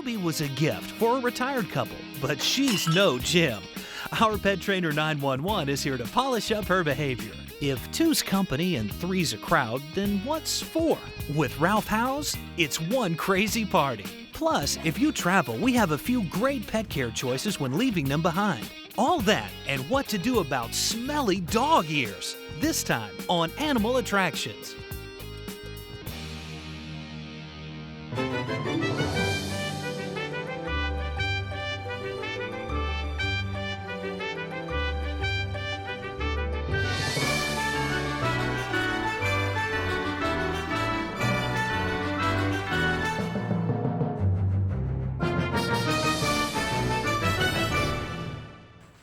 Ruby was a gift for a retired couple, but she's no Jim. Our pet trainer 911 is here to polish up her behavior. If two's company and three's a crowd, then what's four? With Ralph House, it's one crazy party. Plus, if you travel, we have a few great pet care choices when leaving them behind. All that and what to do about smelly dog ears. This time on Animal Attractions.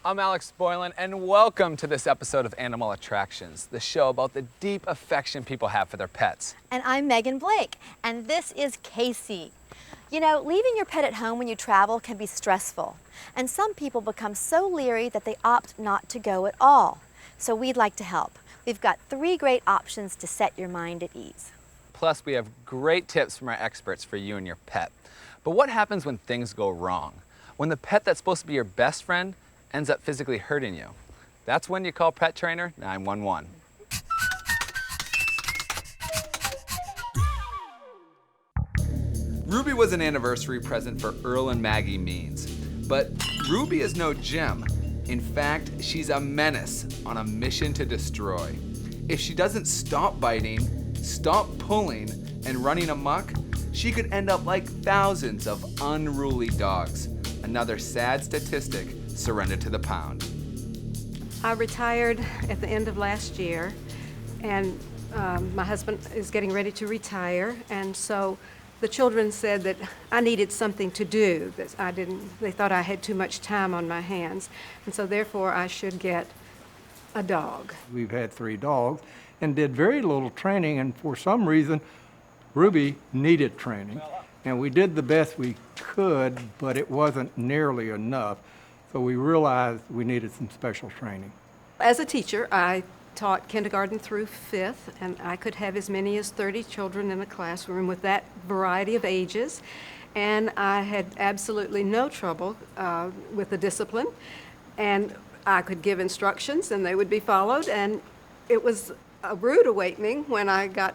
I'm Alex Boylan, and welcome to this episode of Animal Attractions, the show about the deep affection people have for their pets. And I'm Megan Blake, and this is Casey. You know, leaving your pet at home when you travel can be stressful, and some people become so leery that they opt not to go at all. So we'd like to help. We've got 3 great options to set your mind at ease. Plus, we have great tips from our experts for you and your pet. But what happens when things go wrong? When the pet that's supposed to be your best friend ends up physically hurting you? That's when you call Pet Trainer 911. Ruby was an anniversary present for Earl and Maggie Means, but Ruby is no Jim. In fact, she's a menace on a mission to destroy. If she doesn't stop biting, stop pulling, and running amok, she could end up like thousands of unruly dogs. Another sad statistic surrendered to the pound. I retired at the end of last year, and my husband is getting ready to retire, and so the children said that I needed something to do, that they thought I had too much time on my hands, and so therefore I should get a dog. We've had 3 dogs and did very little training, and for some reason, Ruby needed training, and we did the best we could, but it wasn't nearly enough. So we realized we needed some special training. As a teacher, I taught kindergarten through 5th, and I could have as many as 30 children in a classroom with that variety of ages. And I had absolutely no trouble with the discipline. And I could give instructions and they would be followed. And it was a rude awakening when I got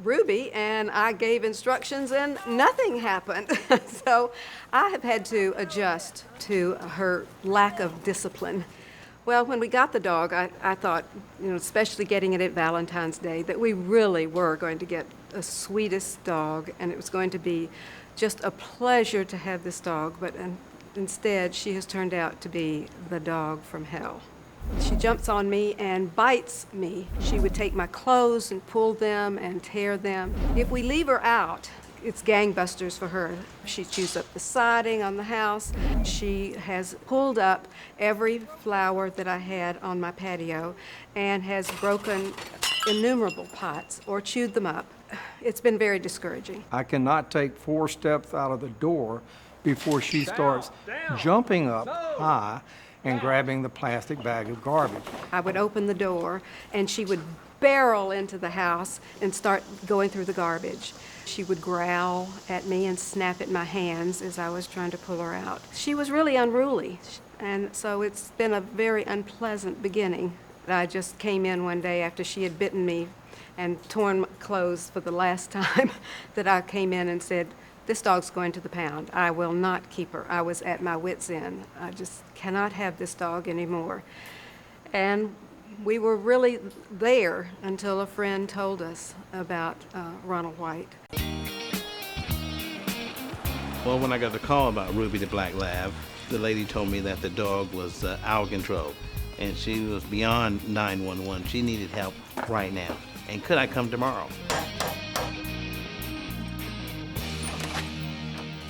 Ruby and I gave instructions and nothing happened. So I have had to adjust to her lack of discipline. Well, when we got the dog, I thought, you know, especially getting it at Valentine's Day, that we really were going to get the sweetest dog, and it was going to be just a pleasure to have this dog, but instead she has turned out to be the dog from hell. She jumps on me and bites me. She would take my clothes and pull them and tear them. If we leave her out, it's gangbusters for her. She chews up the siding on the house. She has pulled up every flower that I had on my patio and has broken innumerable pots or chewed them up. It's been very discouraging. I cannot take 4 steps out of the door before she starts jumping up high and grabbing the plastic bag of garbage. I would open the door and she would barrel into the house and start going through the garbage. She would growl at me and snap at my hands as I was trying to pull her out. She was really unruly, and so it's been a very unpleasant beginning. I just came in one day after she had bitten me and torn my clothes for the last time that I came in and said, "This dog's going to the pound. I will not keep her." I was at my wit's end. I just cannot have this dog anymore. And we were really there until a friend told us about Ronald White. Well, when I got the call about Ruby the Black Lab, the lady told me that the dog was out of control, and she was beyond 911. She needed help right now. And could I come tomorrow?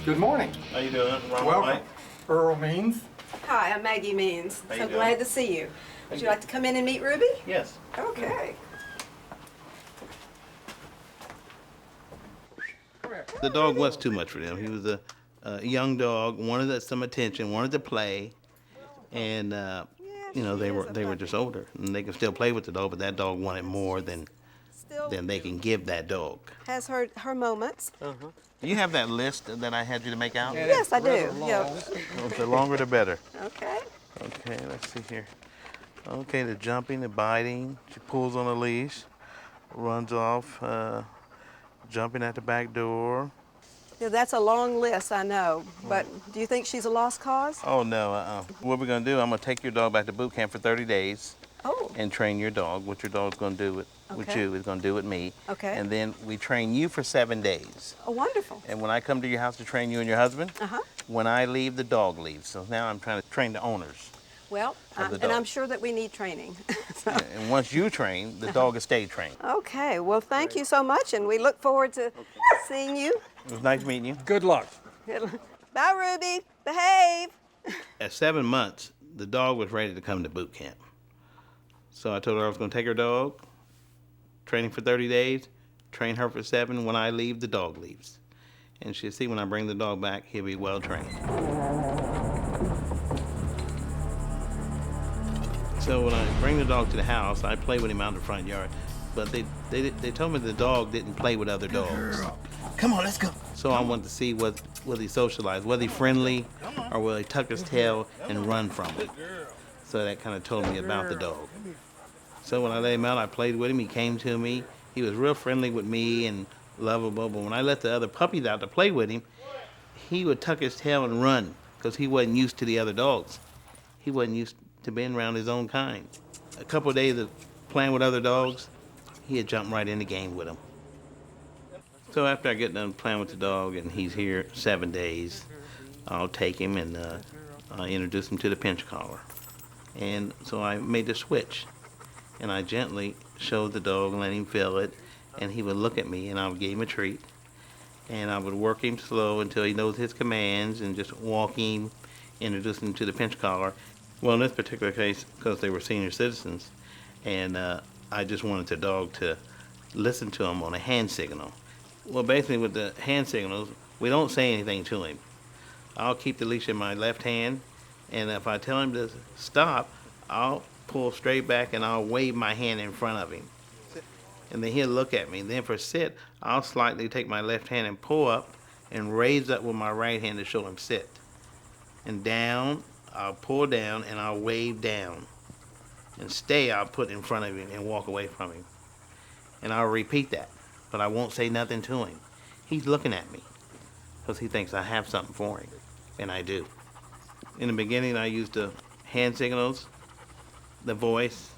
Good morning. How you doing, Ronald Welcome. White? Earl Means. Hi, I'm Maggie Means. How you So doing? glad to see you. Would you like to come in and meet Ruby? Yes. Okay. The dog was too much for them. He was a young dog, wanted some attention, wanted to play, and you know, they were just older, and they could still play with the dog, but that dog wanted more than they can give that dog. Has her moments. Do you have that list that I had you to make out? Yes, I do. Yeah. The longer the better. Okay. Okay, let's see here. Okay, the jumping, the biting. She pulls on a leash, runs off, jumping at the back door. Yeah, that's a long list, I know. But do you think she's a lost cause? Oh, no, What we're going to do, I'm going to take your dog back to boot camp for 30 days. Oh. And train your dog. What your dog's going to do with you is going to do with me. Okay. And then we train you for 7 days. Oh, wonderful. And when I come to your house to train you and your husband, when I leave, the dog leaves. So now I'm trying to train the owners. Well, I'm sure that we need training. So. Yeah, and once you train, the dog will stay trained. Okay, well, thank you so much, and we look forward to seeing you. It was nice meeting you. Good luck. Bye, Ruby. Behave. At 7 months, the dog was ready to come to boot camp. So I told her I was going to take her dog, training for 30 days, train her for 7. When I leave, the dog leaves. And she'll see when I bring the dog back, he'll be well trained. So when I bring the dog to the house, I play with him out in the front yard. But they told me the dog didn't play with other dogs. Come on, let's go. So I wanted to see will he socialize, was he friendly, or will he tuck his tail and run from him? So that kind of told me about the dog. So when I let him out, I played with him. He came to me. He was real friendly with me and lovable. But when I let the other puppies out to play with him, he would tuck his tail and run because he wasn't used to the other dogs. He wasn't used to being around his own kind. A couple of days of playing with other dogs, he had jumped right in the game with them. So after I get done playing with the dog and he's here 7 days, I'll take him and introduce him to the pinch collar. And so I made the switch. And I gently showed the dog and let him feel it. And he would look at me and I would give him a treat. And I would work him slow until he knows his commands and just walk him, introduce him to the pinch collar. Well, in this particular case, because they were senior citizens, and I just wanted the dog to listen to him on a hand signal. Well, basically with the hand signals, we don't say anything to him. I'll keep the leash in my left hand, and if I tell him to stop, I'll pull straight back and I'll wave my hand in front of him. And then he'll look at me. Then for sit, I'll slightly take my left hand and pull up and raise up with my right hand to show him sit. And down, I'll pull down and I'll wave down. And stay, I'll put in front of him and walk away from him. And I'll repeat that, but I won't say nothing to him. He's looking at me because he thinks I have something for him, and I do. In the beginning, I used the hand signals, the voice,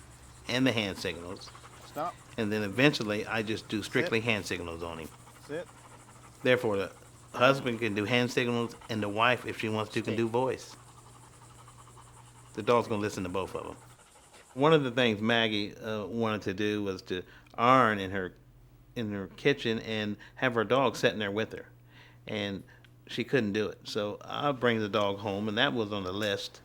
and the hand signals. Stop. And then eventually, I just do strictly hand signals on him. Sit. Therefore, the husband can do hand signals, and the wife, if she wants to, can do voice. The dog's going to listen to both of them. One of the things Maggie wanted to do was to iron in her kitchen and have her dog sitting there with her. And she couldn't do it. So I'll bring the dog home, and that was on the list.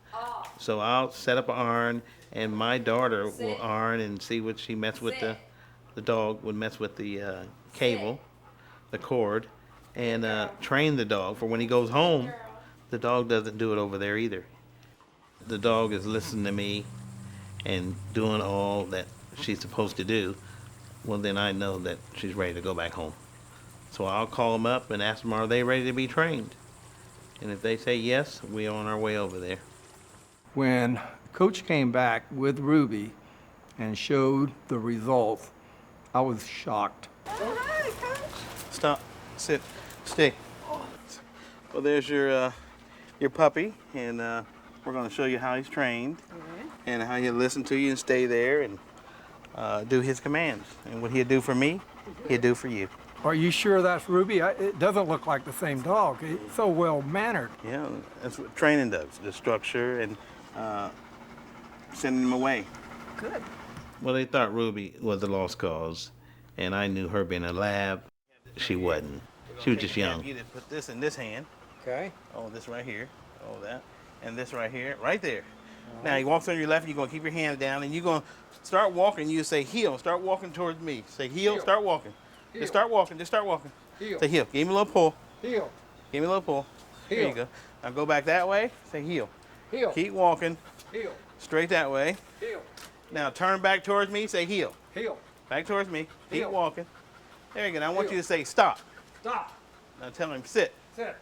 So I'll set up an iron, and my daughter will iron and see what she mess with the dog would mess with the cable, the cord, and train the dog for when he goes home. The dog doesn't do it over there either. The dog is listening to me and doing all that she's supposed to do. Well, then I know that she's ready to go back home. So I'll call them up and ask them, are they ready to be trained? And if they say yes, we're on our way over there. When Coach came back with Ruby and showed the results, I was shocked. Stop, sit, stay. Well, there's your puppy, and we're going to show you how he's trained and how he'll listen to you and stay there and do his commands. And what he'll do for me, he'll do for you. Are you sure that's Ruby? It doesn't look like the same dog. It's so well-mannered. Yeah, that's what training does, the structure and sending him away. Good. Well, they thought Ruby was the lost cause, and I knew her being a lab. She wasn't. She was just young. You just put this in this hand. Okay. Oh, this right here. Oh, that. And this right here, right there. Now, he walks on your left, you're going to keep your hand down, and you're going to start walking. You say, heel, start walking towards me. Say, heel, start walking. Heel. Just start walking, just start walking. Heel. Say, heel. Give me a little pull. Heel. Give me a little pull. There Heel. you go. Now go back that way. Say, heel. Heel. Keep walking. Heel. Straight that way. Heel. Now turn back towards me. Say, heel. Heel. Back towards me. Keep Heel. walking. There you go. Now I want Heel. you to say, stop. Stop. Now tell him, sit. Sit.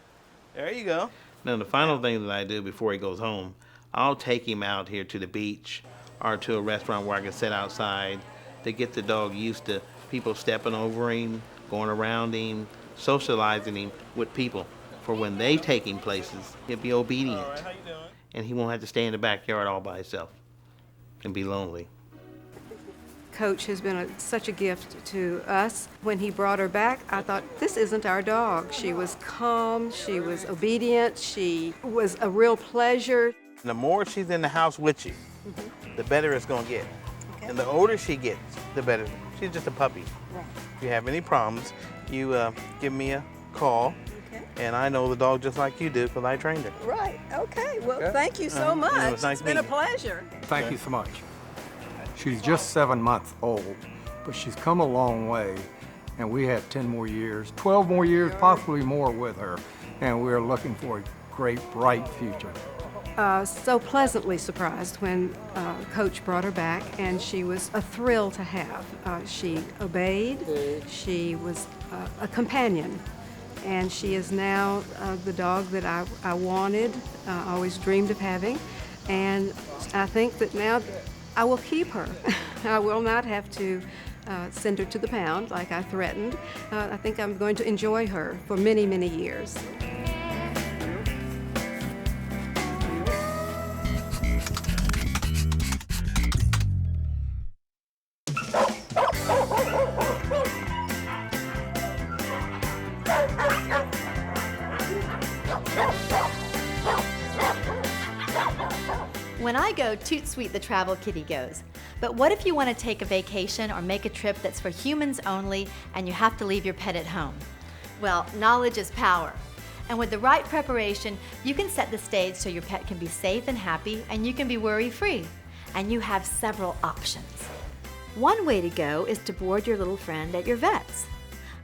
There you go. Now the final thing that I do before he goes home, I'll take him out here to the beach or to a restaurant where I can sit outside to get the dog used to people stepping over him, going around him, socializing him with people. For when they take him places, he'll be obedient. All right, how you doing? And he won't have to stay in the backyard all by himself and be lonely. Coach has been such a gift to us. When he brought her back, I thought, this isn't our dog. She was calm, she was obedient, she was a real pleasure. The more she's in the house with you, the better it's going to get. Okay. And the older she gets, the better. She's just a puppy. Right. If you have any problems, you give me a call. Okay. And I know the dog just like you do because I trained her. Right, okay. Well, Okay. thank you so much. it was nice It's been a meeting you. pleasure. Thank you so much. She's just 7 months old, but she's come a long way, and we have 10 more years, 12 more years, possibly more with her, and we're looking for a great, bright future. So pleasantly surprised when Coach brought her back, and she was a thrill to have. She obeyed, she was a companion, and she is now the dog that I wanted, always dreamed of having, and I think that now I will keep her. I will not have to send her to the pound like I threatened. I think I'm going to enjoy her for many, many years. When I go, toot sweet the travel kitty goes. But what if you want to take a vacation or make a trip that's for humans only and you have to leave your pet at home? Well, knowledge is power. And with the right preparation, you can set the stage so your pet can be safe and happy and you can be worry-free. And you have several options. One way to go is to board your little friend at your vet's.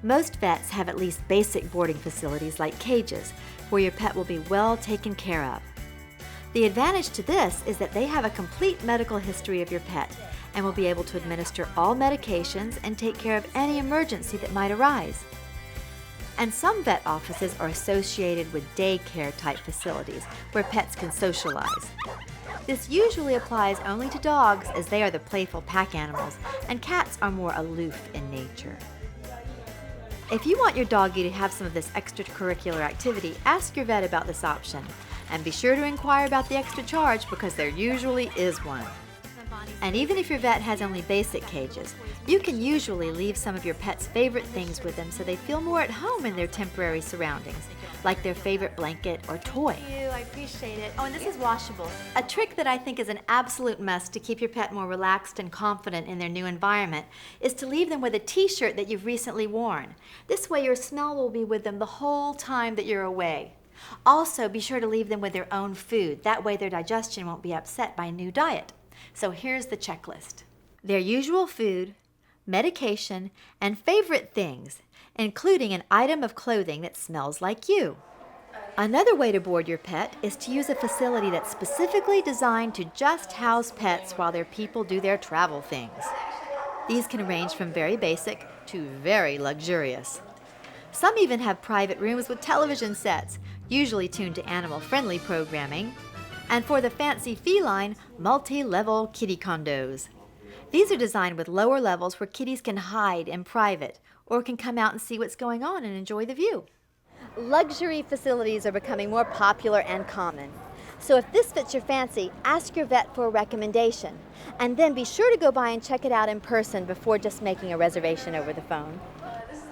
Most vets have at least basic boarding facilities like cages where your pet will be well taken care of. The advantage to this is that they have a complete medical history of your pet and will be able to administer all medications and take care of any emergency that might arise. And some vet offices are associated with daycare type facilities where pets can socialize. This usually applies only to dogs as they are the playful pack animals and cats are more aloof in nature. If you want your doggie to have some of this extracurricular activity, ask your vet about this option. And be sure to inquire about the extra charge because there usually is one. And even if your vet has only basic cages, you can usually leave some of your pet's favorite things with them so they feel more at home in their temporary surroundings, like their favorite blanket or toy. Thank you, I appreciate it. Oh, and this is washable. A trick that I think is an absolute must to keep your pet more relaxed and confident in their new environment is to leave them with a t-shirt that you've recently worn. This way your smell will be with them the whole time that you're away. Also, be sure to leave them with their own food. That way their digestion won't be upset by a new diet. So here's the checklist. Their usual food, medication, and favorite things, including an item of clothing that smells like you. Another way to board your pet is to use a facility that's specifically designed to just house pets while their people do their travel things. These can range from very basic to very luxurious. Some even have private rooms with television sets, usually tuned to animal-friendly programming, and for the fancy feline, multi-level kitty condos. These are designed with lower levels where kitties can hide in private or can come out and see what's going on and enjoy the view. Luxury facilities are becoming more popular and common. So if this fits your fancy, ask your vet for a recommendation, and then be sure to go by and check it out in person before just making a reservation over the phone.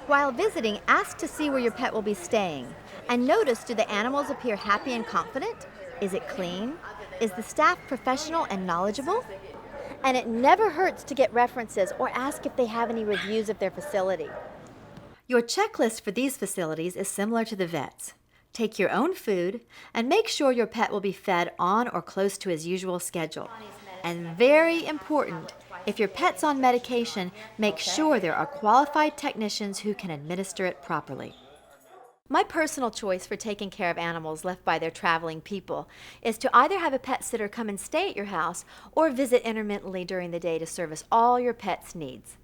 While visiting, ask to see where your pet will be staying. And notice, do the animals appear happy and confident? Is it clean? Is the staff professional and knowledgeable? And it never hurts to get references or ask if they have any reviews of their facility. Your checklist for these facilities is similar to the vet's. Take your own food and make sure your pet will be fed on or close to his usual schedule. And very important, if your pet's on medication, make sure there are qualified technicians who can administer it properly. My personal choice for taking care of animals left by their traveling people is to either have a pet sitter come and stay at your house or visit intermittently during the day to service all your pet's needs.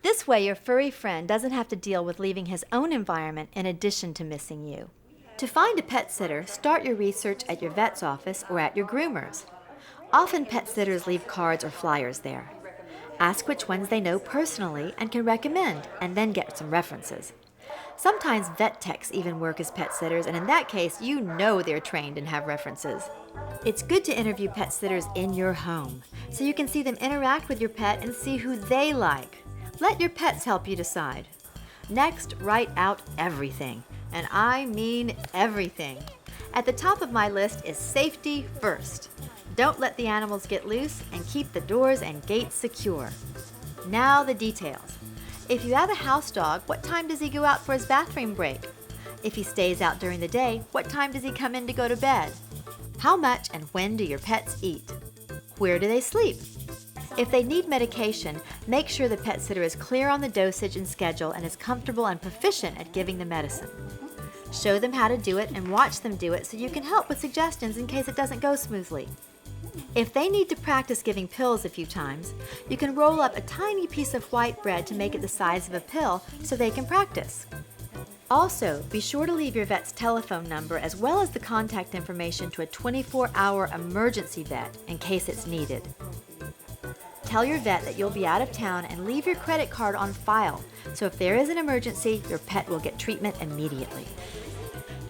This way, your furry friend doesn't have to deal with leaving his own environment in addition to missing you. To find a pet sitter, start your research at your vet's office or at your groomer's. Often pet sitters leave cards or flyers there. Ask which ones they know personally and can recommend, and then get some references. Sometimes vet techs even work as pet sitters, and in that case, you know they're trained and have references. It's good to interview pet sitters in your home, so you can see them interact with your pet and see who they like. Let your pets help you decide. Next, write out everything, and I mean everything. At the top of my list is safety first. Don't let the animals get loose, and keep the doors and gates secure. Now the details. If you have a house dog, what time does he go out for his bathroom break? If he stays out during the day, what time does he come in to go to bed? How much and when do your pets eat? Where do they sleep? If they need medication, make sure the pet sitter is clear on the dosage and schedule and is comfortable and proficient at giving the medicine. Show them how to do it and watch them do it so you can help with suggestions in case it doesn't go smoothly. If they need to practice giving pills a few times, you can roll up a tiny piece of white bread to make it the size of a pill so they can practice. Also, be sure to leave your vet's telephone number as well as the contact information to a 24-hour emergency vet in case it's needed. Tell your vet that you'll be out of town and leave your credit card on file, so if there is an emergency, your pet will get treatment immediately.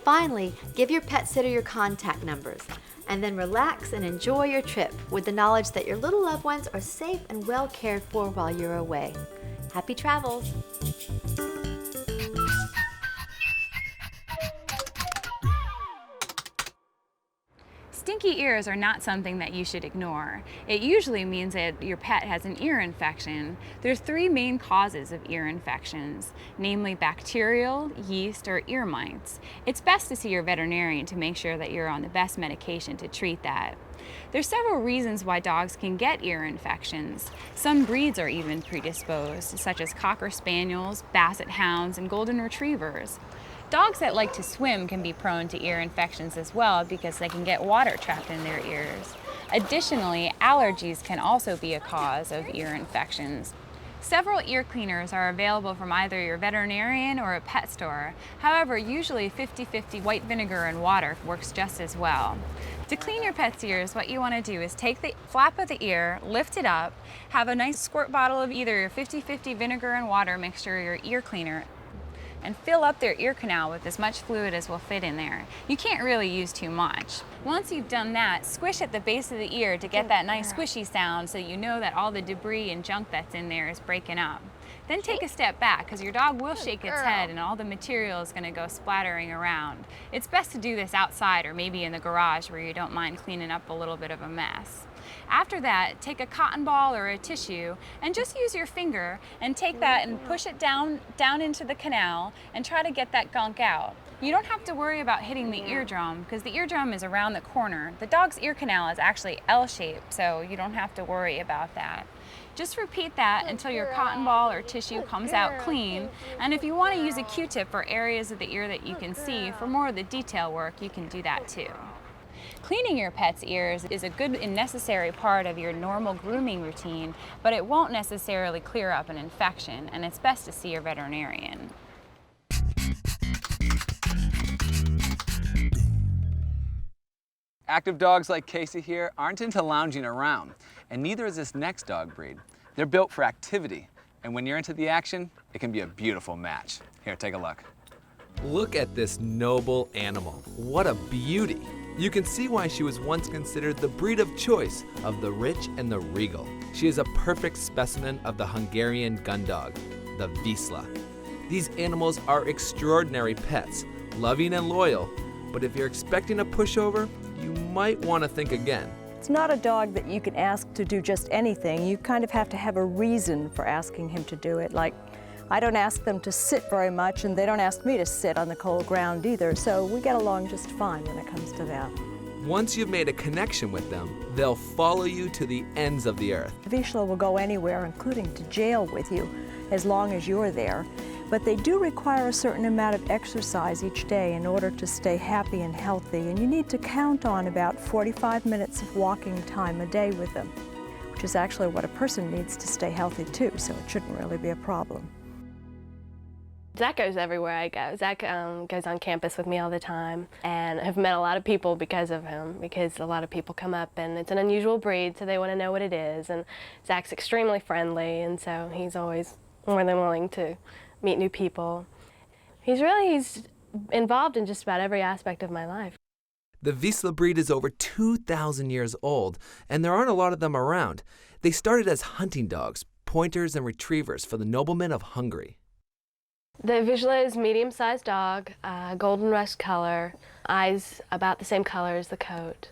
Finally, give your pet sitter your contact numbers, and then relax and enjoy your trip with the knowledge that your little loved ones are safe and well cared for while you're away. Happy travels! Stinky ears are not something that you should ignore. It usually means that your pet has an ear infection. There's 3 main causes of ear infections, namely bacterial, yeast, or ear mites. It's best to see your veterinarian to make sure that you're on the best medication to treat that. There's several reasons why dogs can get ear infections. Some breeds are even predisposed, such as Cocker Spaniels, Basset Hounds, and Golden Retrievers. Dogs that like to swim can be prone to ear infections as well because they can get water trapped in their ears. Additionally, allergies can also be a cause of ear infections. Several ear cleaners are available from either your veterinarian or a pet store. However, usually 50-50 white vinegar and water works just as well. To clean your pet's ears, what you want to do is take the flap of the ear, lift it up, have a nice squirt bottle of either your 50-50 vinegar and water mixture or your ear cleaner, and fill up their ear canal with as much fluid as will fit in there. You can't really use too much. Once you've done that, squish at the base of the ear to get that nice squishy sound so you know that all the debris and junk that's in there is breaking up. Then take a step back because your dog will shake its head and all the material is going to go splattering around. It's best to do this outside or maybe in the garage where you don't mind cleaning up a little bit of a mess. After that, take a cotton ball or a tissue and just use your finger and take that and push it down into the canal and try to get that gunk out. You don't have to worry about hitting the eardrum because the eardrum is around the corner. The dog's ear canal is actually L-shaped, so you don't have to worry about that. Just repeat that until your cotton ball or tissue comes out clean. And if you want to use a Q-tip for areas of the ear that you can see, for more of the detail work, you can do that too. Cleaning your pet's ears is a good and necessary part of your normal grooming routine, but it won't necessarily clear up an infection, and it's best to see your veterinarian. Active dogs like Casey here aren't into lounging around, and neither is this next dog breed. They're built for activity, and when you're into the action, it can be a beautiful match. Here, take a look. Look at this noble animal. What a beauty. You can see why she was once considered the breed of choice of the rich and the regal. She is a perfect specimen of the Hungarian gun dog, the Vizsla. These animals are extraordinary pets, loving and loyal, but if you're expecting a pushover, you might want to think again. It's not a dog that you can ask to do just anything. You kind of have to have a reason for asking him to do it. Like, I don't ask them to sit very much, and they don't ask me to sit on the cold ground either, so we get along just fine when it comes to that. Once you've made a connection with them, they'll follow you to the ends of the earth. Vizsla will go anywhere, including to jail with you, as long as you're there. But they do require a certain amount of exercise each day in order to stay happy and healthy, and you need to count on about 45 minutes of walking time a day with them. which is actually what a person needs to stay healthy too, so it shouldn't really be a problem. Zach goes everywhere I go. Zach goes on campus with me all the time, and I've met a lot of people because of him, because a lot of people come up and it's an unusual breed, so they want to know what it is, and Zach's extremely friendly, and so he's always more than willing to meet new people. He's involved in just about every aspect of my life. The Vizsla breed is over 2,000 years old, and there aren't a lot of them around. They started as hunting dogs, pointers and retrievers for the noblemen of Hungary. The Vizsla is a medium-sized dog, golden rust color, eyes about the same color as the coat,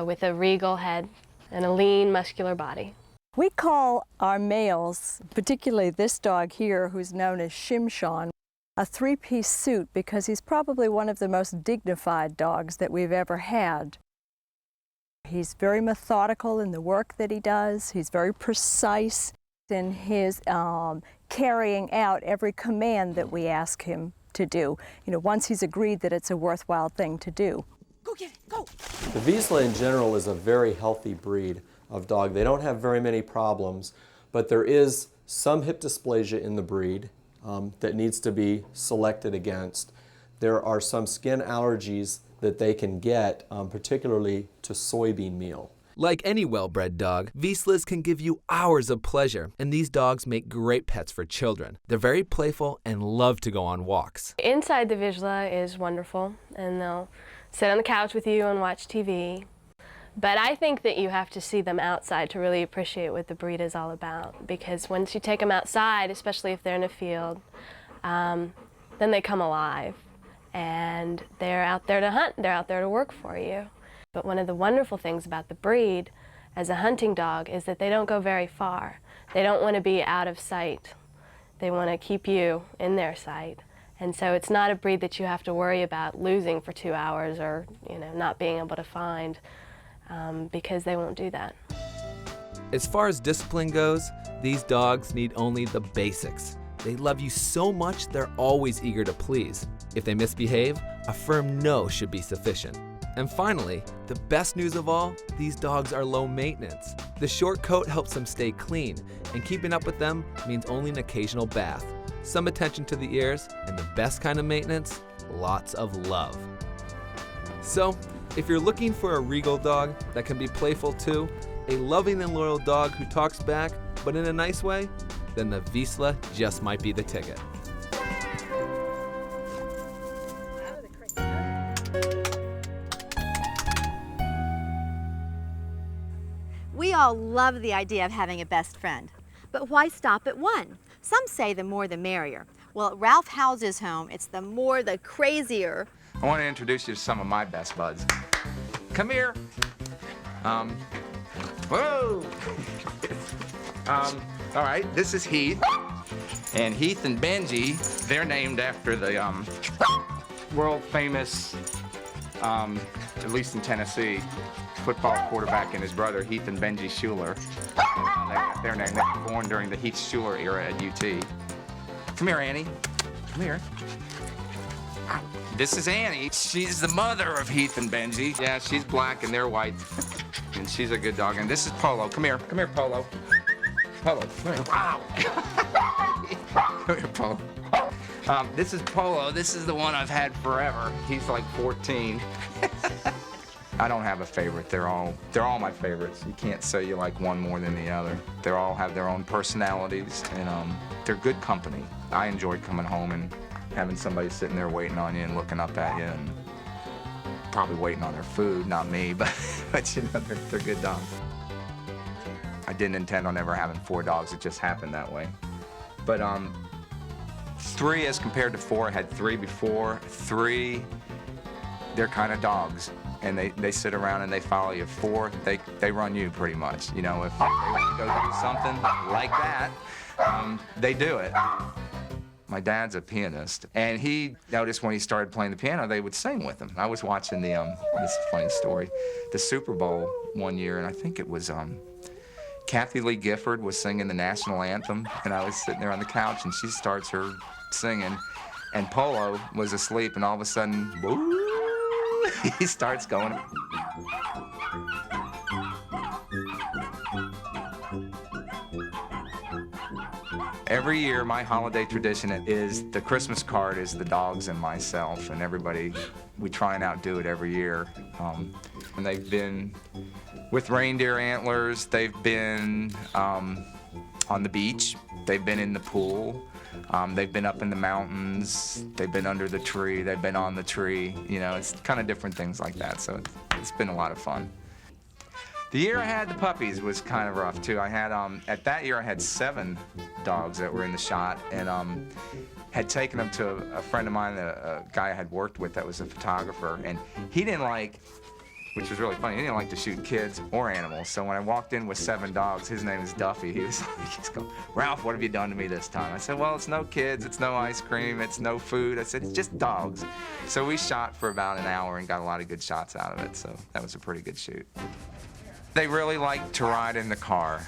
with a regal head and a lean, muscular body. We call our males, particularly this dog here, who's known as Shimshon, a three-piece suit because he's probably one of the most dignified dogs that we've ever had. He's very methodical in the work that he does. He's very precise in his carrying out every command that we ask him to do. You know, once he's agreed that it's a worthwhile thing to do. Go get it, go! The Vizsla in general is a very healthy breed of dog. They don't have very many problems, but there is some hip dysplasia in the breed that needs to be selected against. There are some skin allergies that they can get, particularly to soybean meal. Like any well-bred dog, Vizslas can give you hours of pleasure, and these dogs make great pets for children. They're very playful and love to go on walks. Inside the Vizsla is wonderful, and they'll sit on the couch with you and watch TV. But I think that you have to see them outside to really appreciate what the breed is all about, because once you take them outside, especially if they're in a field, then they come alive, and they're out there to hunt, they're out there to work for you. But one of the wonderful things about the breed as a hunting dog is that they don't go very far. They don't want to be out of sight. They want to keep you in their sight. And so it's not a breed that you have to worry about losing for 2 hours or, not being able to find, because they won't do that. As far as discipline goes, these dogs need only the basics. They love you so much they're always eager to please. If they misbehave, a firm no should be sufficient. And finally, the best news of all, these dogs are low maintenance. The short coat helps them stay clean, and keeping up with them means only an occasional bath, some attention to the ears, and the best kind of maintenance, lots of love. So, if you're looking for a regal dog that can be playful too, a loving and loyal dog who talks back, but in a nice way, then the Vizsla just might be the ticket. We all love the idea of having a best friend, but why stop at one? Some say the more the merrier. Well, at Ralph House's home, it's the more the crazier. I want to introduce you to some of my best buds. Come here. Whoa! All right, this is Heath. And Heath and Benji, they're named after the world famous, at least in Tennessee, football quarterback and his brother, Heath and Benji Schuler. They're named. They were born during the Heath Schuler era at UT. Come here, Annie. Come here. This is Annie. She's the mother of Heath and Benji. Yeah, she's black and they're white. And she's a good dog. And this is Polo. Come here. Come here, Polo. Polo. Come here. Wow. Come here, Polo. This is Polo. This is the one I've had forever. He's like 14. I don't have a favorite. They're all my favorites. You can't say you like one more than the other. They all have their own personalities, and they're good company. I enjoy coming home and having somebody sitting there waiting on you and looking up at you, and probably waiting on their food, not me, but they're good dogs. I didn't intend on ever having 4 dogs. It just happened that way. But 3 as compared to 4. I had 3 before. 3, they're kind of dogs. And they sit around and they follow you. 4, they run you pretty much. If they want to go do something like that, they do it. My dad's a pianist, and he noticed when he started playing the piano, they would sing with him. I was watching this is a funny story, the Super Bowl one year, and I think it was Kathy Lee Gifford was singing the national anthem, and I was sitting there on the couch, and she starts her singing, and Polo was asleep, and all of a sudden, woo, he starts going. Every year, my holiday tradition is the Christmas card is the dogs and myself, and everybody, we try and outdo it every year. And they've been with reindeer antlers, they've been on the beach, they've been in the pool, they've been up in the mountains, they've been under the tree, they've been on the tree, you know, it's kind of different things like that, so it's been a lot of fun. The year I had the puppies was kind of rough too. I had, at that year I had 7 dogs that were in the shot, and had taken them to a friend of mine, a guy I had worked with that was a photographer, and he didn't like, which was really funny, he didn't like to shoot kids or animals. So when I walked in with 7 dogs, his name is Duffy, he was like, he's going, "Ralph, what have you done to me this time?" I said, "Well, it's no kids, it's no ice cream, it's no food." I said, "It's just dogs." So we shot for about an hour and got a lot of good shots out of it, so that was a pretty good shoot. They really like to ride in the car.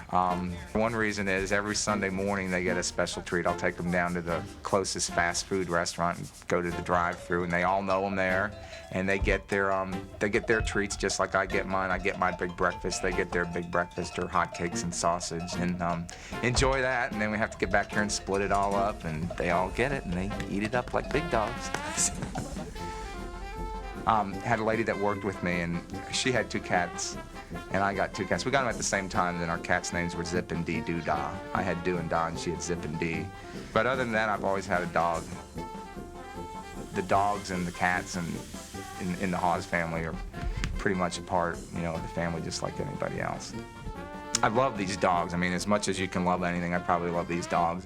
One reason is every Sunday morning they get a special treat. I'll take them down to the closest fast food restaurant and go to the drive-thru, and they all know them there, and they get their treats just like I get mine. I get my big breakfast. They get their big breakfast or hotcakes and sausage, and enjoy that. And then we have to get back here and split it all up, and they all get it and they eat it up like big dogs. Had a lady that worked with me, and she had 2 cats. And I got 2 cats. We got them at the same time, and our cats' names were Zip and Dee Doo Dah. I had Do and Da, and she had Zip and Dee. But other than that, I've always had a dog. The dogs and the cats and in the Hawes family are pretty much a part, you know, of the family just like anybody else. I love these dogs. I mean, as much as you can love anything, I probably love these dogs.